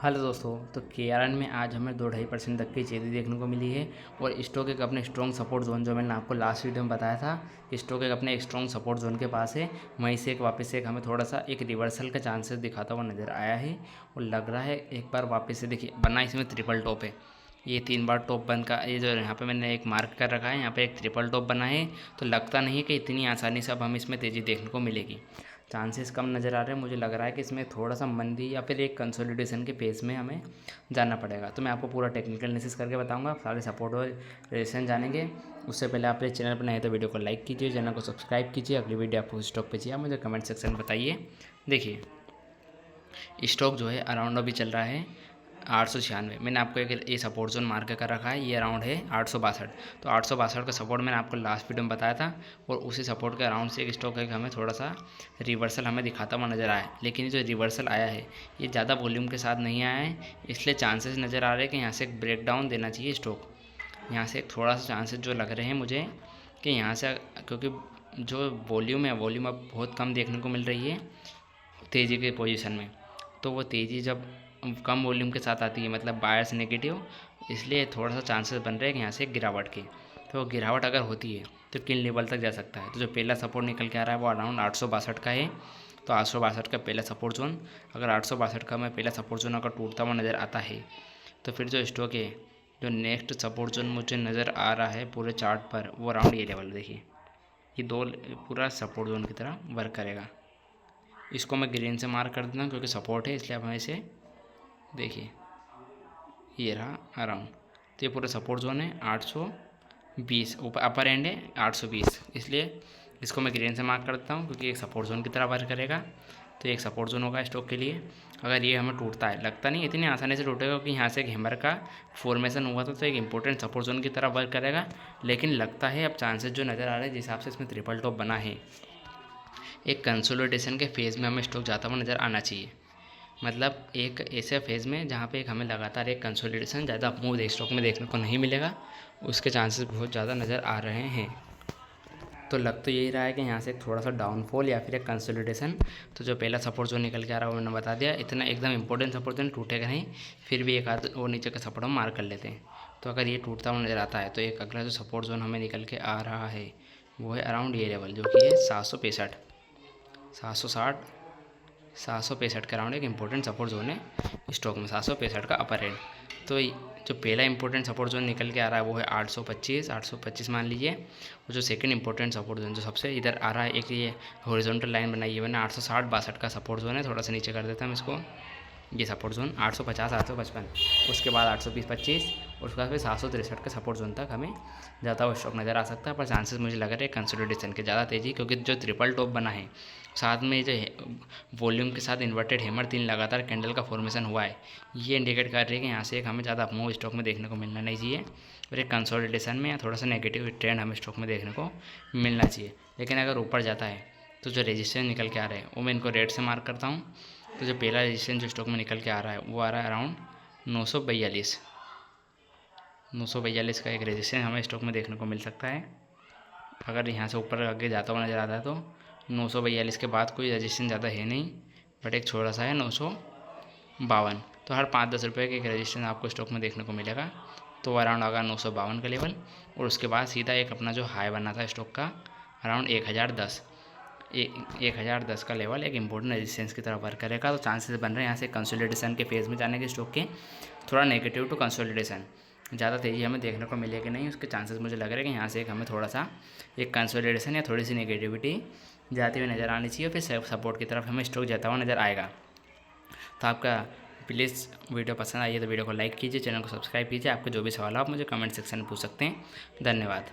Hello दोस्तों, तो केआरएन में आज हमें 2-2.5% तक की तेज़ी देखने को मिली है। और स्टॉक एक अपने स्ट्रॉन्ग सपोर्ट जोन, जो मैंने आपको लास्ट वीडियो में बताया था कि स्टॉक एक अपने स्ट्रॉन्ग सपोर्ट जोन के पास है, वहीं से एक वापस से एक हमें थोड़ा सा एक रिवर्सल का चांसेस दिखाता हुआ नज़र आया है। और लग रहा है एक बार वापस से देखिए बना, इसमें ट्रिपल टॉप है। ये 3 बार टॉप बन का, ये जो यहाँ पे मैंने एक मार्क कर रखा है, यहाँ पे एक ट्रिपल टॉप बना है। तो लगता नहीं कि इतनी आसानी से अब हमें इसमें तेज़ी देखने को मिलेगी। चांसेस कम नज़र आ रहे हैं। मुझे लग रहा है कि इसमें थोड़ा सा मंदी या फिर एक कंसोलिडेशन के पेस में हमें जानना पड़ेगा। तो मैं आपको पूरा टेक्निकल एनालिसिस करके बताऊंगा, सारे सपोर्ट और रेजिस्टेंस जानेंगे। उससे पहले आप इस चैनल पर नए तो वीडियो को लाइक कीजिए, चैनल को सब्सक्राइब कीजिए। अगली वीडियो आपको स्टॉक पे चाहिए, आप मुझे कमेंट सेक्शन में बताइए। देखिए स्टॉक जो है अराउंड अभी चल रहा है 896। मैंने आपको एक ये सपोर्ट जोन मार्क कर रखा है, ये अराउंड है 862। तो 862 का सपोर्ट मैंने आपको लास्ट वीडियो में बताया था। और उसी सपोर्ट के अराउंड से एक स्टॉक है कि हमें थोड़ा सा रिवर्सल हमें दिखाता हुआ नज़र आया है। लेकिन ये जो रिवर्सल आया है ये ज़्यादा वॉल्यूम के साथ नहीं आया है, इसलिए चांसेस नज़र आ रहे हैं कि यहाँ से एक ब्रेक डाउन देना चाहिए स्टॉक। यहाँ से एक थोड़ा सा चांसेस जो लग रहे हैं मुझे कि यहाँ से, क्योंकि जो वॉल्यूम है वॉल्यूम अब बहुत कम देखने को मिल रही है तेज़ी के पोजीशन में। तो वो तेज़ी जब कम वॉल्यूम के साथ आती है, मतलब बायर्स नेगेटिव, इसलिए थोड़ा सा चांसेस बन रहे हैं कि यहाँ से गिरावट की। तो गिरावट अगर होती है तो किन लेवल तक जा सकता है। तो जो पहला सपोर्ट निकल के आ रहा है वो अराउंड 862 का है। तो 862 का पहला सपोर्ट जोन, अगर 862 का मैं पहला सपोर्ट जोन अगर टूटता हुआ नज़र आता है तो फिर जो स्टॉक है, जो नेक्स्ट सपोर्ट जोन मुझे नज़र आ रहा है पूरे चार्ट पर, वो अराउंड ये लेवल देखिए, ये दो पूरा सपोर्ट जोन की तरह वर्क करेगा। इसको मैं ग्रीन से मार्क कर देता हूँ क्योंकि सपोर्ट है, इसलिए आप हमें इसे देखिए, ये रहा अराउंड। तो ये पूरा सपोर्ट जोन है 820, ऊपर अपर एंड है 820, इसलिए इसको मैं ग्रीन से मार्क कर देता हूँ क्योंकि एक सपोर्ट जोन की तरह वर्क करेगा। तो एक सपोर्ट जोन होगा स्टॉक के लिए। अगर ये हमें टूटता है, लगता नहीं इतनी आसानी से टूटेगा क्योंकि यहाँ से एक हैमर का फॉर्मेशन हुआ था, तो एक इंपॉर्टेंट सपोर्ट जोन की तरह वर्क करेगा। लेकिन लगता है अब चांसेस जो नज़र आ रहे हैं जिस हिसाब से इसमें ट्रिपल टॉप बना है, एक कंसोलिडेशन के फेज़ में हमें स्टॉक जाता हुआ नज़र आना चाहिए। मतलब एक ऐसे फेज़ में जहाँ पे एक हमें लगातार एक कंसोलिडेशन ज़्यादा अपमूव स्टॉक में देखने को नहीं मिलेगा, उसके चांसेस बहुत ज़्यादा नज़र आ रहे हैं। तो लग तो यही रहा है कि यहाँ से थोड़ा सा डाउनफॉल या फिर एक कंसोलिडेशन। तो जो पहला सपोर्ट जो निकल के आ रहा है वो मैंने बता दिया, इतना एकदम इंपॉर्टेंट सपोर्ट जो टूटेगा नहीं, फिर भी एक आध वो नीचे का सपोर्ट हम मार्क कर लेते हैं। तो अगर ये टूटता हुआ नज़र आता है तो एक अगला जो सपोर्ट जोन हमें निकल के आ रहा है वो है अराउंड ये लेवल, जो कि है 765, 760, 765 के अराउंड एक इंपॉर्टेंट सपोर्ट जोन है स्टॉक में, 765 का अपर एंड। तो जो पहला इंपॉर्टेंट सपोर्ट जोन निकल के आ रहा है वो है 825, 825 मान लीजिए। और जो सेकंड इंपॉर्टेंट सपोर्ट जोन जो सबसे इधर आ रहा है, एक ये हॉरिजॉन्टल लाइन बनाई है मैंने, 860-62 का सपोर्ट जोन है। थोड़ा सा नीचे कर देता हूँ इसको, ये सपोर्ट जोन 850, 855, उसके बाद 820-25, और उसके बाद फिर 763 के सपोर्ट जोन तक हमें ज़्यादा वो स्टॉक नज़र आ सकता है। पर चांसेस मुझे लग रहे हैं कंसोलिडेशन के ज़्यादा तेज़ी, क्योंकि जो ट्रिपल टॉप बना है साथ में जो वॉल्यूम के साथ इन्वर्टेड हैमर 3 लगातार कैंडल का फॉर्मेशन हुआ है, ये इंडिकेट कर रही है कि यहाँ से एक हमें ज़्यादा अपमूव स्टॉक में देखने को मिलना नहीं चाहिए, और एक कंसोलिडेशन में या थोड़ा सा नेगेटिव ट्रेंड हमें स्टॉक में देखने को मिलना चाहिए। लेकिन अगर ऊपर जाता है तो जो रेजिस्टेंस निकल के आ रहे हैं वो मैं इनको रेड से मार्क करता हूँ। तो जो पहला रेजिस्टेंस जो स्टॉक में निकल के आ रहा है वो आ रहा है अराउंड 942, 942 का एक रेजिस्टेंस हमें स्टॉक में देखने को मिल सकता है। अगर यहाँ से ऊपर आगे जाता हुआ नज़र आता है तो 942 के बाद कोई रेजिस्टेंस ज़्यादा है नहीं, बट एक छोटा सा है 952। तो हर 5-10 रुपये के एक रेजिस्टेंस आपको स्टॉक में देखने को मिलेगा। तो अराउंड आगा 952 का लेवल, और उसके बाद सीधा एक अपना जो हाई बना था स्टॉक का अराउंड 1010, 1010 का लेवल एक इंपॉर्टेंट रेजिस्टेंस की तरह वर्क करेगा। तो चांसेस बन रहे हैं यहाँ से कंसोलिडेशन के फेज़ में जाने के स्टॉक के, थोड़ा नेगेटिव टू कंसोलिडेशन, ज़्यादा तेज़ी हमें देखने को मिलेगी नहीं, उसके चांसेस मुझे लग रहे हैं कि यहाँ से एक हमें थोड़ा सा एक कंसोलिडेशन या थोड़ी सी नेगेटिविटी जाती हुई नज़र आनी चाहिए, फिर सेल्फ सपोर्ट की तरफ हमें स्टॉक जाता हुआ नज़र आएगा। तो आपका प्लीज़ वीडियो पसंद आई है तो वीडियो को लाइक कीजिए, चैनल को सब्सक्राइब कीजिए। आपको जो भी सवाल हो आप मुझे कमेंट सेक्शन में पूछ सकते हैं। धन्यवाद।